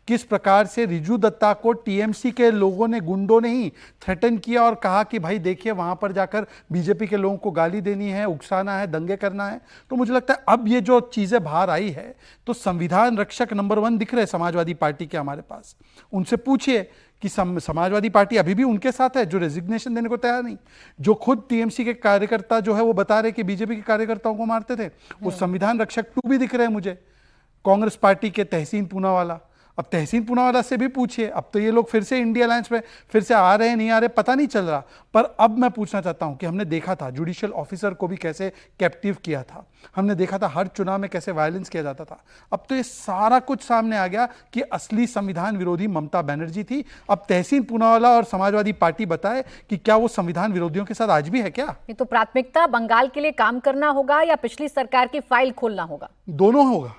किस प्रकार से रिजू दत्ता को टीएमसी के लोगों ने, गुंडों ने ही थ्रेटन किया और कहा कि भाई देखिए वहां पर जाकर बीजेपी के लोगों को गाली देनी है, उकसाना है, दंगे करना है। तो मुझे लगता है अब ये जो चीजें बाहर आई है तो संविधान रक्षक नंबर 1 दिख रहे समाजवादी पार्टी के हमारे पास। उनसे पूछिए कि समाजवादी पार्टी अभी भी उनके साथ है जो रेजिग्नेशन देने को तैयार नहीं, जो खुद टीएमसी के कार्यकर्ता जो है वो बता रहे कि बीजेपी के कार्यकर्ताओं को मारते थे, वो संविधान रक्षक 2 भी दिख रहे हैं मुझे। कांग्रेस पार्टी के तहसीन पूनावाला, अब तहसीन पूनावाला से भी पूछिए, अब तो ये लोग फिर से इंडिया अलायंस में फिर से आ रहे हैं, नहीं आ रहे पता नहीं चल रहा। पर अब मैं पूछना चाहता हूं कि हमने देखा था जुडिशियल ऑफिसर को भी कैसे कैप्टिव किया था, हमने देखा था हर चुनाव में कैसे वायलेंस किया जाता था। अब तो ये सारा कुछ सामने आ गया कि असली संविधान विरोधी ममता बनर्जी थी। अब तहसीन पूनावाला और समाजवादी पार्टी बताए कि क्या वो संविधान विरोधियों के साथ आज भी है क्या? ये तो प्राथमिकता बंगाल के लिए काम करना होगा या पिछली सरकार की फाइल खोलना होगा? दोनों होगा।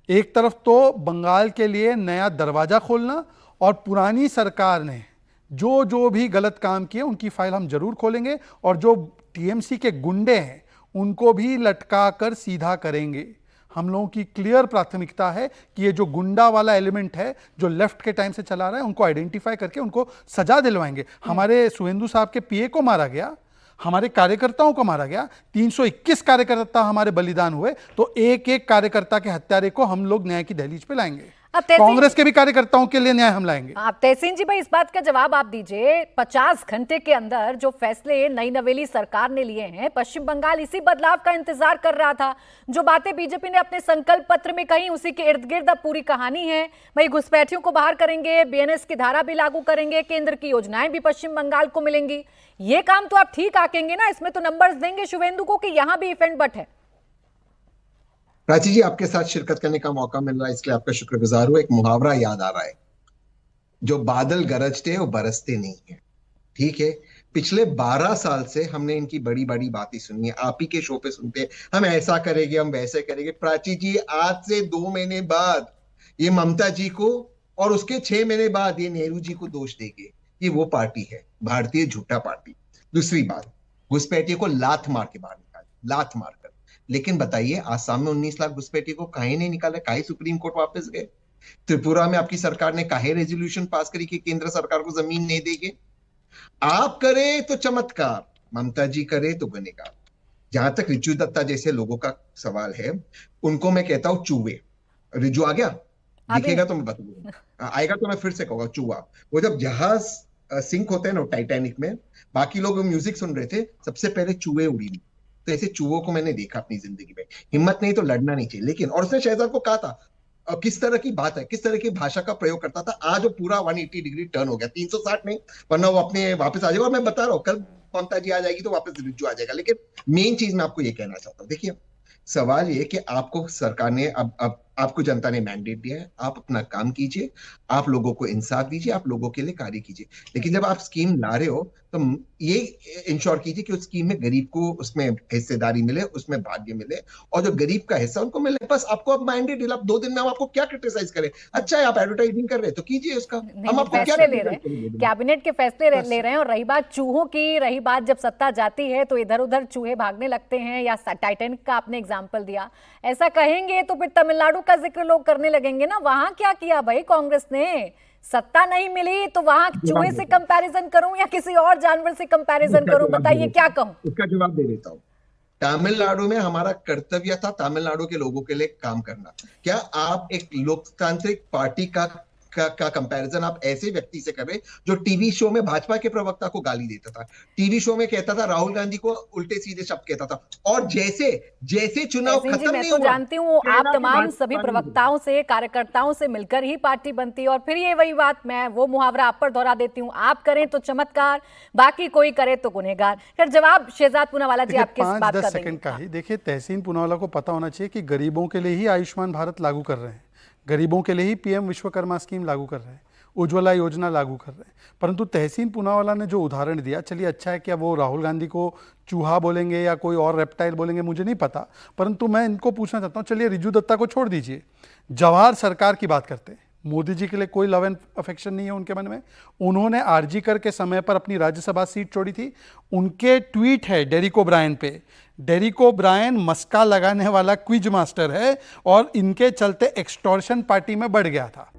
एक तरफ तो बंगाल के लिए नया दरवाजा खोलना, और पुरानी सरकार ने जो जो भी गलत काम किए उनकी फाइल हम जरूर खोलेंगे, और जो टीएमसी के गुंडे हैं उनको भी लटका कर सीधा करेंगे। हम लोगों की क्लियर प्राथमिकता है कि ये जो गुंडा वाला एलिमेंट है जो लेफ्ट के टाइम से चला रहा है उनको आइडेंटिफाई करके उनको सजा दिलवाएंगे। हमारे सुवेंदु साहब के पीए को मारा गया, हमारे कार्यकर्ताओं को मारा गया, 321 कार्यकर्ता हमारे बलिदान हुए, तो एक एक कार्यकर्ता के हत्यारे को हम लोग न्याय की दहलीज पे लाएंगे। कांग्रेस के भी कार्यकर्ताओं के लिए न्याय हम लाएंगे। आप तहसीन जी भाई इस बात का जवाब आप दीजिए, 50 घंटे के अंदर जो फैसले नई नवेली सरकार ने लिए हैं, पश्चिम बंगाल इसी बदलाव का इंतजार कर रहा था। जो बातें बीजेपी ने अपने संकल्प पत्र में कही उसी के इर्द गिर्द अब पूरी कहानी है। भाई घुसपैठियों को बाहर करेंगे, बीएनएस की धारा भी लागू करेंगे, केंद्र की योजनाएं भी पश्चिम बंगाल को मिलेंगी। ये काम तो आप ठीक आकेंगे ना, इसमें तो नंबर्स देंगे शुभेंदु को कि यहां भी इफ एंड बट है। प्राची जी, आपके साथ शिरकत करने का मौका मिल रहा है इसलिए आपका शुक्रगुजार हूं। एक मुहावरा याद आ रहा है, जो बादल गरजते वो बरसते नहीं है। ठीक है, पिछले 12 साल से हमने इनकी बड़ी बड़ी बातें सुनी है, आप ही के शो पे सुनते हैं हम ऐसा करेंगे, हम वैसे करेंगे। प्राची जी, आज से 2 महीने बाद ये ममता जी को और उसके 6 महीने बाद ये नेहरू जी को दोष देंगे। ये वो पार्टी है, भारतीय झूठा पार्टी। दूसरी बात, घुसपैठियों को लात मार के बाहर निकाले, लात मारकर। लेकिन बताइए, आसाम में 19 लाख घुसपैठियों को काहे नहीं निकाला, काहे सुप्रीम कोर्ट वापस गए? त्रिपुरा में आपकी सरकार ने काहे रेजोल्यूशन पास करी कि केंद्र सरकार को जमीन नहीं देगी? आप करे तो चमत्कार, ममता जी करे तो गुनहगार। जहां तक रिजू दत्ता जैसे लोगों का सवाल है, उनको मैं कहता हूं चूहे। रिजू आ गया, दिखेगा तो मैं बता दूंगा, आएगा तो मैं फिर से कहूंगा चूहा। वो जब जहाज सिंक होते हैं ना टाइटैनिक में, बाकी लोग म्यूजिक सुन रहे थे, सबसे पहले चूहे उड़ी। तो ऐसे चूहों को मैंने देखा अपनी जिंदगी में। हिम्मत नहीं तो लड़ना नहीं चाहिए। लेकिन और उसने शहजाद को कहा था, किस तरह की बात है, किस तरह की भाषा का प्रयोग करता था। आज वो पूरा 180 डिग्री टर्न हो गया, 360 नहीं, वरना वो अपने वापस आ जाएगा। और मैं बता रहा हूँ, कल ममता जी आ जाएगी तो वापस रिज्जू आ जाएगा। लेकिन मेन चीज मैं आपको ये कहना चाहता हूँ, देखिए सवाल ये कि आपको सरकार ने अब आपको जनता ने मैंडेट दिया है, आप अपना काम कीजिए, आप लोगों को इंसाफ दीजिए, आप लोगों के लिए कार्य कीजिए। लेकिन जब आप स्कीम ला रहे हो तो ये इंश्योर कीजिए कि उस स्कीम में गरीब को उसमें हिस्सेदारी मिले, उसमें भाग्य मिले, और जो गरीब का हिस्सा उनको मिले। बस आपको अब मैंडेट दिला, 2 दिन में हम आपको क्या क्रिटिसाइज करें? अच्छा है, आप एडवर्टाइजिंग कर रहे हैं तो कीजिए उसका, हम आपको क्या ले रहे हैं, कैबिनेट के फैसले ले रहे हैं। और रही बात चूहों की, रही बात जब सत्ता जाती है तो इधर उधर चूहे भागने लगते हैं, या टाइटैनिक का आपने एग्जाम्पल दिया, ऐसा कहेंगे तो फिर तमिलनाडु का जिक्र लोग करने लगेंगे ना। वहां क्या किया भाई कांग्रेस ने? सत्ता नहीं मिली तो वहां चूहे से कंपैरिजन करूं या किसी और जानवर से कंपैरिजन करूं? बताइए क्या कहूं? उसका जवाब दे देता हूं। तमिलनाडु में हमारा कर्तव्य था तमिलनाडु के लोगों के लिए काम करना। क्या आप एक लोकतांत्रिक पार्टी का कंपैरिजन आप ऐसे व्यक्ति से कर रहे जो टीवी शो में भाजपा के प्रवक्ता को गाली देता था, टीवी शो में कहता था राहुल गांधी को उल्टे सीधे शब्द कहता था, और जैसे जैसे चुनाव खत्म नहीं हुआ, मैं तो जानती हूँ आप तमाम सभी प्रवक्ताओं से, कार्यकर्ताओं से मिलकर ही पार्टी बनती है। और फिर ये वही बात, मैं वो मुहावरा आप पर दोहरा देती हूँ, आप करें तो चमत्कार, बाकी कोई करे तो गुनहगार। फिर जवाब शहजाद पूनावाला जी आपके इस बात का 5-10 सेकंड का ही देखिए, तहसीन पूनावाला को पता होना चाहिए कि गरीबों के लिए ही आयुष्मान भारत लागू कर रहे हैं, गरीबों के लिए ही पीएम विश्वकर्मा स्कीम लागू कर रहे हैं, उज्ज्वला योजना लागू कर रहे हैं। परंतु तहसीन पूनावाला ने जो उदाहरण दिया, चलिए अच्छा है, क्या वो राहुल गांधी को चूहा बोलेंगे या कोई और रेप्टाइल बोलेंगे मुझे नहीं पता, परंतु मैं इनको पूछना चाहता हूँ, चलिए रिजू दत्ता को छोड़ दीजिए, जवाहर सरकार की बात करते हैं। मोदी जी के लिए कोई लव एंड अफेक्शन नहीं है उनके मन में। उन्होंने आरजी कर के समय पर अपनी राज्यसभा सीट छोड़ी थी। उनके ट्वीट है डेरिक ओब्रायन पे, डेरिक ओब्रायन मस्का लगाने वाला क्विज मास्टर है और इनके चलते एक्सटॉर्शन पार्टी में बढ़ गया था।